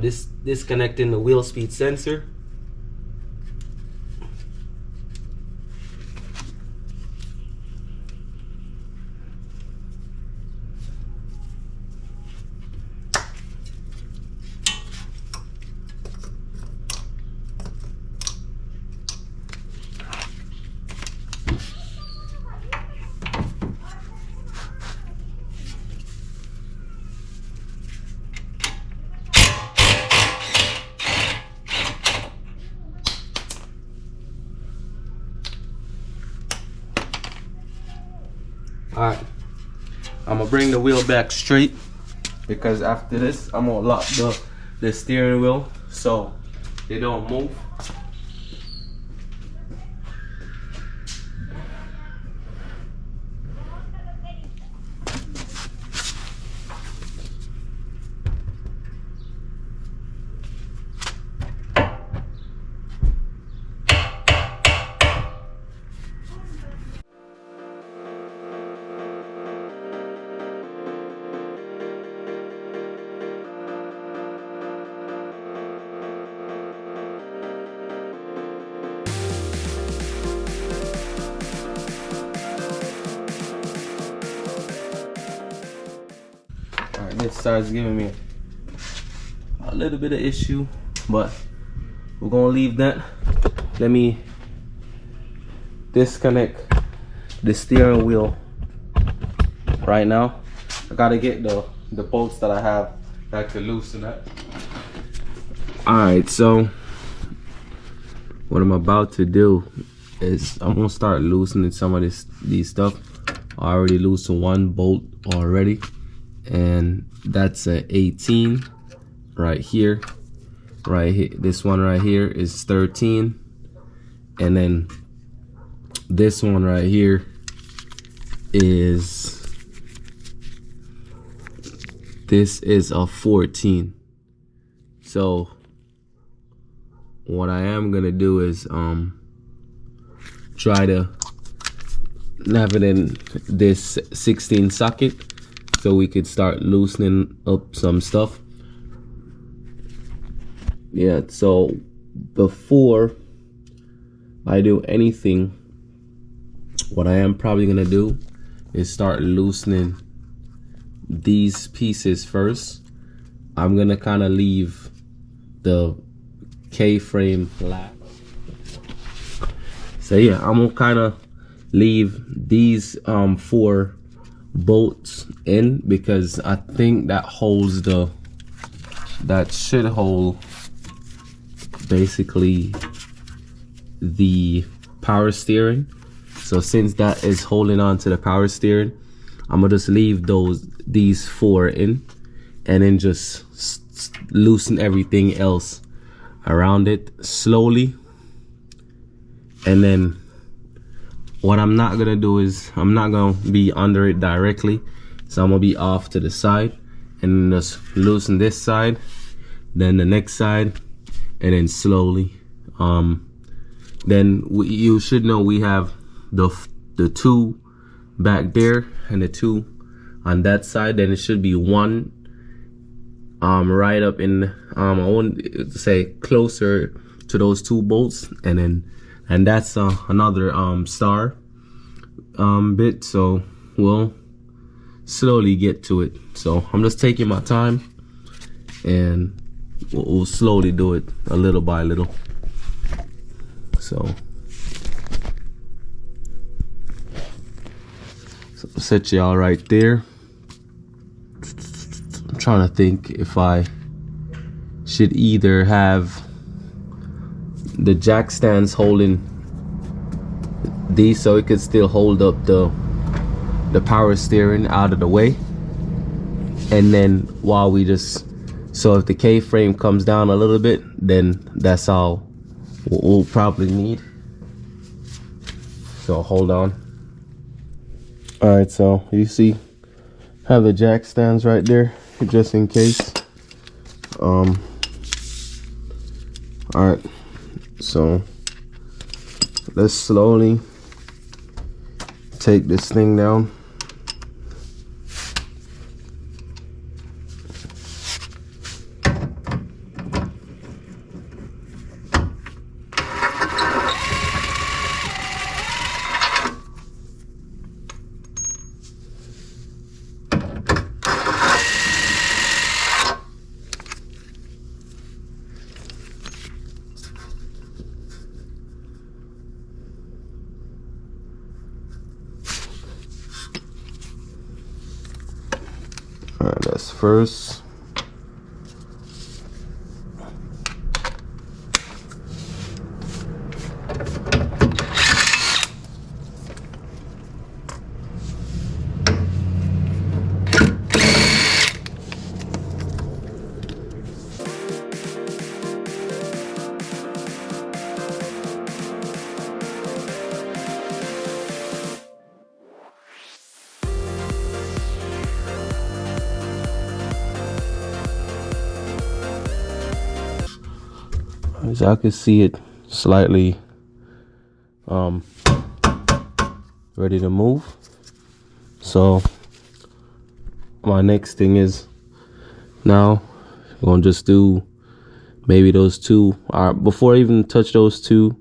disconnecting the wheel speed sensor. Alright, I'm gonna bring the wheel back straight because after this I'm gonna lock the steering wheel so they don't move. This starts giving me a little bit of issue, but we're gonna leave that. Let me disconnect the steering wheel right now. I gotta get the bolts that I have that could loosen that. Alright, so what I'm about to do is I'm gonna start loosening some of these stuff. I already loosened one bolt already, and that's a 18 right here. Right here, this one right here is 13, and then this one right here is a 14. So what I am gonna do is try to have it in this 16 socket so we could start loosening up some stuff. Yeah, so before I do anything, what I am probably gonna do is start loosening these pieces first. I'm gonna kind of leave the K-frame flat. So yeah, I'm gonna kind of leave these 4 bolts in because I think that holds that should hold basically the power steering. So since that is holding on to the power steering, I'm gonna just leave these 4 in and then just loosen everything else around it slowly. And then what I'm not gonna do is I'm not gonna be under it directly, so I'm gonna be off to the side and just loosen this side, then the next side, and then slowly. Then you should know we have the 2 back there and the 2 on that side. Then it should be 1 right up in I want to say closer to those 2 bolts, and that's another star bit. So we'll slowly get to it. So I'm just taking my time, and we'll slowly do it a little by little. So set y'all right there. I'm trying to think if I should either have the jack stands holding these so it could still hold up the power steering out of the way, and then while we just, so if the K-frame comes down a little bit, then that's all we'll probably need. So hold on. All right, so you see have the jack stands right there just in case. All right, so let's slowly take this thing down. first. As I can see it slightly ready to move. So my next thing is now I'm gonna just do maybe those two. Before I even touch those two,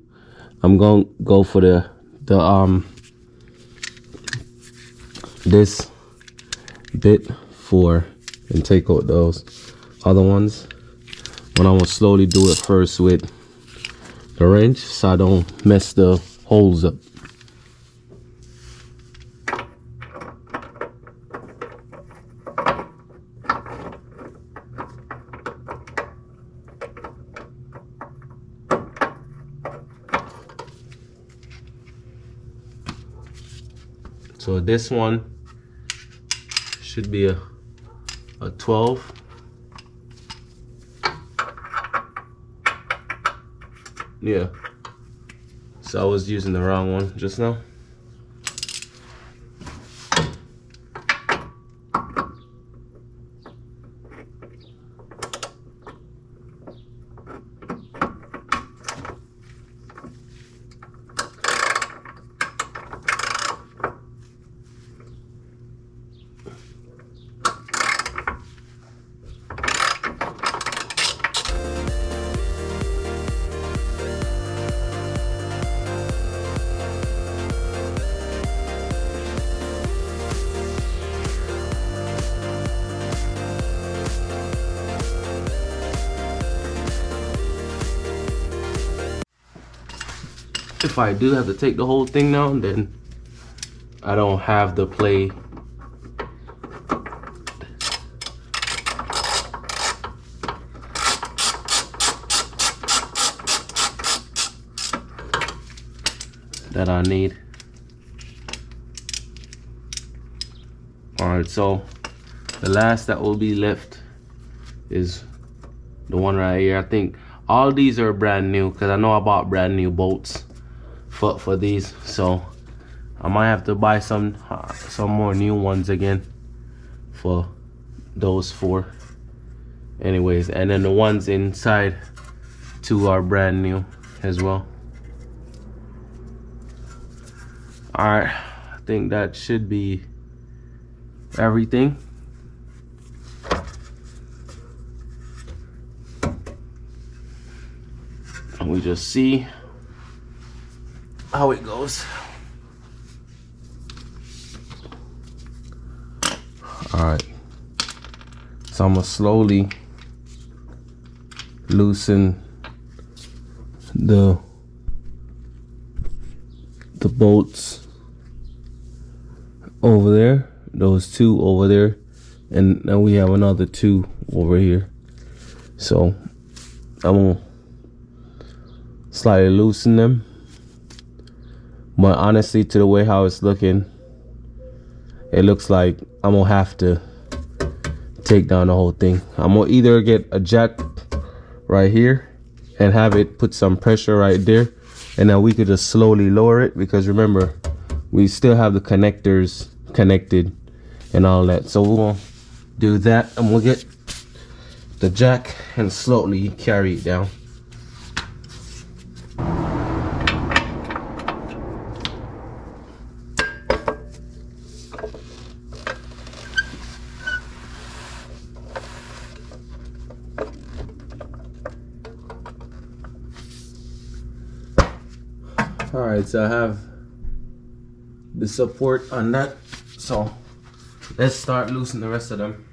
I'm gonna go for this bit and take out those other ones. But I'm gonna slowly do it first with the wrench so I don't mess the holes up. So this one should be a 12. Yeah, so I was using the wrong one just now. If I do have to take the whole thing down, then I don't have the play. That I need. Alright, so the last that will be left is the one right here. I think all these are brand new because I know I bought brand new bolts for these, so I might have to buy some more new ones again for those 4 anyways. And then the ones inside too are brand new as well. Alright, I think that should be everything. And we just see how it goes. Alright, so I'm gonna slowly loosen the bolts over there, those 2 over there, and then we have another 2 over here. So I'm gonna slightly loosen them. But honestly, to the way how it's looking, it looks like I'm gonna have to take down the whole thing. I'm gonna either get a jack right here and have it put some pressure right there, and then we could just slowly lower it, because remember, we still have the connectors connected and all that. So we're gonna do that, and we'll get the jack and slowly carry it down. Alright, so I have the support on that, so let's start loosening the rest of them.